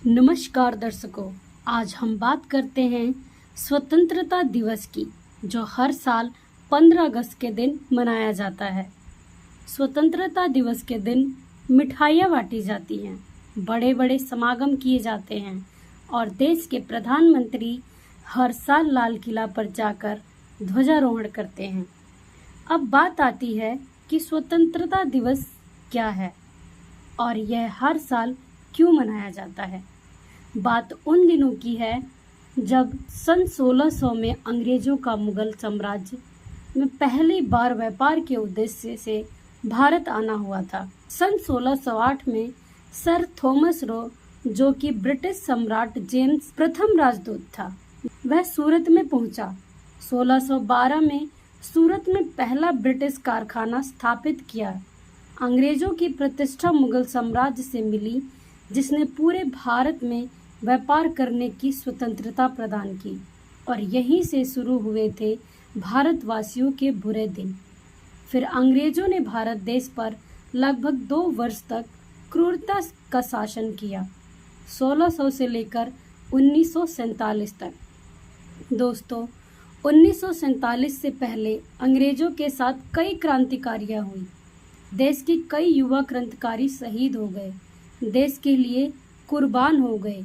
नमस्कार दर्शकों, आज हम बात करते हैं स्वतंत्रता दिवस की, जो हर साल 15 अगस्त के दिन मनाया जाता है। स्वतंत्रता दिवस के दिन मिठाइयाँ बांटी जाती हैं, बड़े बड़े समागम किए जाते हैं और देश के प्रधानमंत्री हर साल लाल किला पर जाकर ध्वजारोहण करते हैं। अब बात आती है कि स्वतंत्रता दिवस क्या है और यह हर साल क्यों मनाया जाता है। बात उन दिनों की है जब सन 1600 में अंग्रेजों का मुगल साम्राज्य में पहली बार व्यापार के उद्देश्य से भारत आना हुआ था। सन 1608 में सर थॉमस रो, जो कि ब्रिटिश सम्राट जेम्स प्रथम राजदूत था, वह सूरत में पहुंचा। 1612 में सूरत में पहला ब्रिटिश कारखाना स्थापित किया। अंग्रेजों की प्रतिष्ठा मुगल साम्राज्य से मिली, जिसने पूरे भारत में व्यापार करने की स्वतंत्रता प्रदान की और यहीं से शुरू हुए थे भारतवासियों के बुरे दिन। फिर अंग्रेजों ने भारत देश पर लगभग 2 वर्ष तक क्रूरता का शासन किया, 1600 से लेकर 1947 तक। दोस्तों, 1947 से पहले अंग्रेजों के साथ कई क्रांतिकारियां हुई। देश के कई युवा क्रांतिकारी शहीद हो गए, देश के लिए कुर्बान हो गए।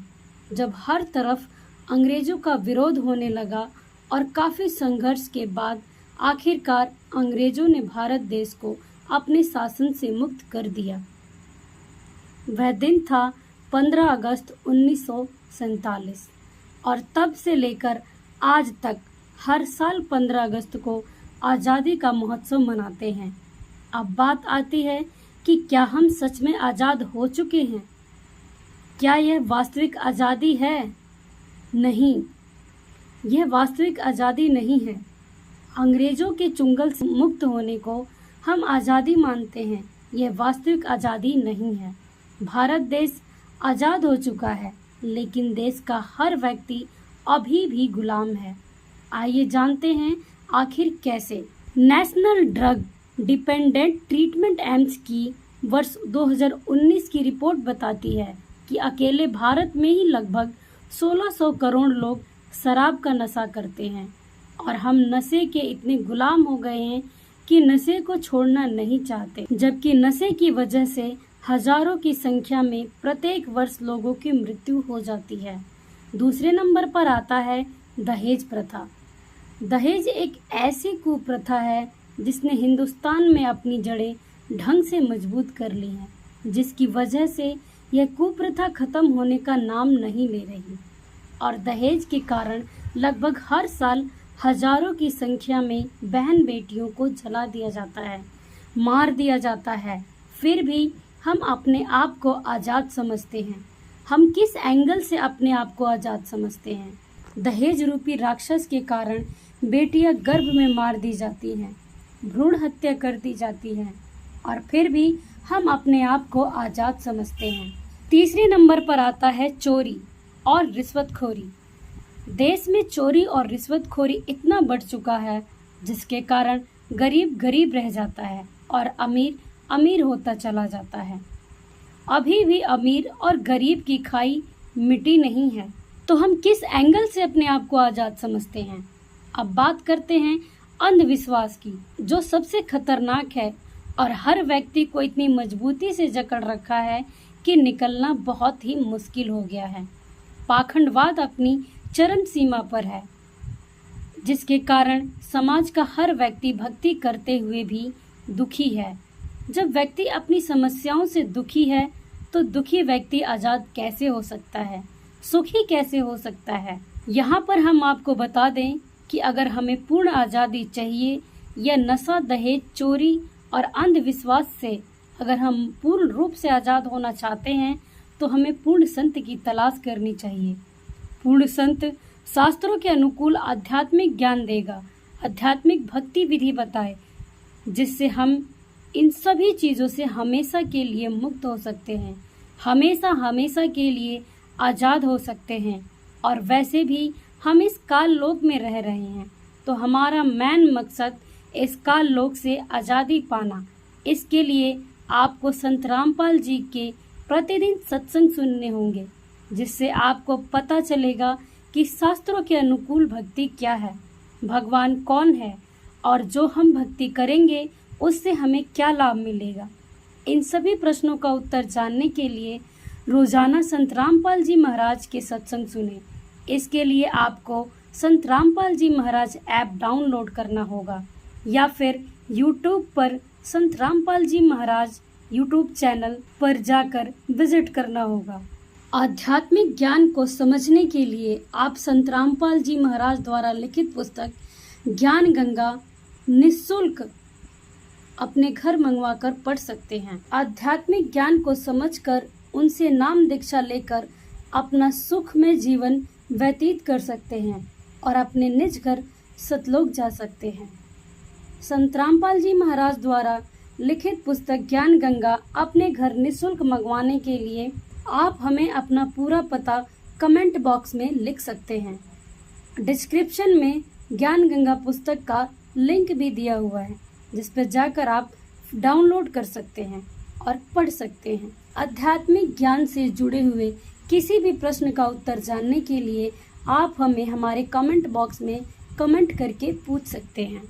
जब हर तरफ अंग्रेजों का विरोध होने लगा और काफ़ी संघर्ष के बाद आखिरकार अंग्रेजों ने भारत देश को अपने शासन से मुक्त कर दिया। वह दिन था 15 अगस्त 1947 और तब से लेकर आज तक हर साल 15 अगस्त को आज़ादी का महोत्सव मनाते हैं। अब बात आती है कि क्या हम सच में आज़ाद हो चुके हैं? क्या यह वास्तविक आज़ादी है? नहीं, यह वास्तविक आज़ादी नहीं है। अंग्रेजों के चुंगल से मुक्त होने को हम आज़ादी मानते हैं, यह वास्तविक आज़ादी नहीं है। भारत देश आज़ाद हो चुका है, लेकिन देश का हर व्यक्ति अभी भी गुलाम है। आइए जानते हैं आखिर कैसे। National drug dependent treatment AIIMS की वर्ष 2019 की रिपोर्ट बताती है कि अकेले भारत में ही लगभग 1600 करोड़ लोग शराब का नशा करते हैं और हम नशे के इतने गुलाम हो गए हैं कि नशे को छोड़ना नहीं चाहते, जबकि नशे की वजह से हजारों की संख्या में प्रत्येक वर्ष लोगों की मृत्यु हो जाती है। दूसरे नंबर पर आता है दहेज प्रथा। दहेज एक ऐसी कुप्रथा है जिसने हिंदुस्तान में अपनी जड़ें ढंग से मजबूत कर ली हैं, जिसकी वजह से यह कुप्रथा खत्म होने का नाम नहीं ले रही और दहेज के कारण लगभग हर साल हजारों की संख्या में बहन बेटियों को जला दिया जाता है, मार दिया जाता है। फिर भी हम अपने आप को आज़ाद समझते हैं। हम किस एंगल से अपने आप को आज़ाद समझते हैं? दहेज रूपी राक्षस के कारण बेटियां गर्भ में मार दी जाती हैं, भ्रूण हत्या कर दी जाती है और फिर भी हम अपने आप को आज़ाद समझते हैं। तीसरे नंबर पर आता है चोरी और रिश्वतखोरी। देश में चोरी और रिश्वतखोरी इतना बढ़ चुका है जिसके कारण गरीब गरीब रह जाता है और अमीर अमीर होता चला जाता है। अभी भी अमीर और गरीब की खाई मिटी नहीं है। तो हम किस एंगल से अपने आप को आज़ाद समझते हैं? अब बात करते हैं अंधविश्वास की, जो सबसे खतरनाक है और हर व्यक्ति को इतनी मजबूती से जकड़ रखा है कि निकलना बहुत ही मुश्किल हो गया है। पाखंडवाद अपनी चरम सीमा पर है, जिसके कारण समाज का हर व्यक्ति भक्ति करते हुए भी दुखी है। जब व्यक्ति अपनी समस्याओं से दुखी है तो दुखी व्यक्ति आज़ाद कैसे हो सकता है, सुखी कैसे हो सकता है? यहाँ पर हम आपको बता दें कि अगर हमें पूर्ण आज़ादी चाहिए या नशा, दहेज, चोरी और अंधविश्वास से अगर हम पूर्ण रूप से आज़ाद होना चाहते हैं तो हमें पूर्ण संत की तलाश करनी चाहिए। पूर्ण संत शास्त्रों के अनुकूल आध्यात्मिक ज्ञान देगा, आध्यात्मिक भक्ति विधि बताए, जिससे हम इन सभी चीज़ों से हमेशा के लिए मुक्त हो सकते हैं, हमेशा हमेशा के लिए आज़ाद हो सकते हैं। और वैसे भी हम इस काल लोक में रह रहे हैं, तो हमारा मेन मकसद इस काल लोक से आज़ादी पाना। इसके लिए आपको संत रामपाल जी के प्रतिदिन सत्संग सुनने होंगे। जिससे आपको पता चलेगा कि शास्त्रों के अनुकूल भक्ति क्या है, भगवान कौन है और जो हम भक्ति करेंगे उससे हमें क्या लाभ मिलेगा। इन सभी प्रश्नों का उत्तर जानने के लिए रोजाना संत रामपाल जी महाराज के सत्संग सुने। इसके लिए आपको संत रामपाल जी महाराज ऐप डाउनलोड करना होगा या फिर YouTube पर संत रामपाल जी महाराज YouTube चैनल पर जाकर विजिट करना होगा। आध्यात्मिक ज्ञान को समझने के लिए आप संत रामपाल जी महाराज द्वारा लिखित पुस्तक ज्ञान गंगा निःशुल्क अपने घर मंगवाकर पढ़ सकते हैं। आध्यात्मिक ज्ञान को समझकर उनसे नाम दीक्षा लेकर अपना सुखमय जीवन व्यतीत कर सकते हैं और अपने निज घर सतलोक जा सकते हैं। संत रामपाल जी महाराज द्वारा लिखित पुस्तक ज्ञान गंगा अपने घर निःशुल्क मंगवाने के लिए आप हमें अपना पूरा पता कमेंट बॉक्स में लिख सकते हैं। डिस्क्रिप्शन में ज्ञान गंगा पुस्तक का लिंक भी दिया हुआ है, जिस पर जाकर आप डाउनलोड कर सकते हैं और पढ़ सकते हैं। आध्यात्मिक ज्ञान से जुड़े हुए किसी भी प्रश्न का उत्तर जानने के लिए आप हमें हमारे कमेंट बॉक्स में कमेंट करके पूछ सकते हैं।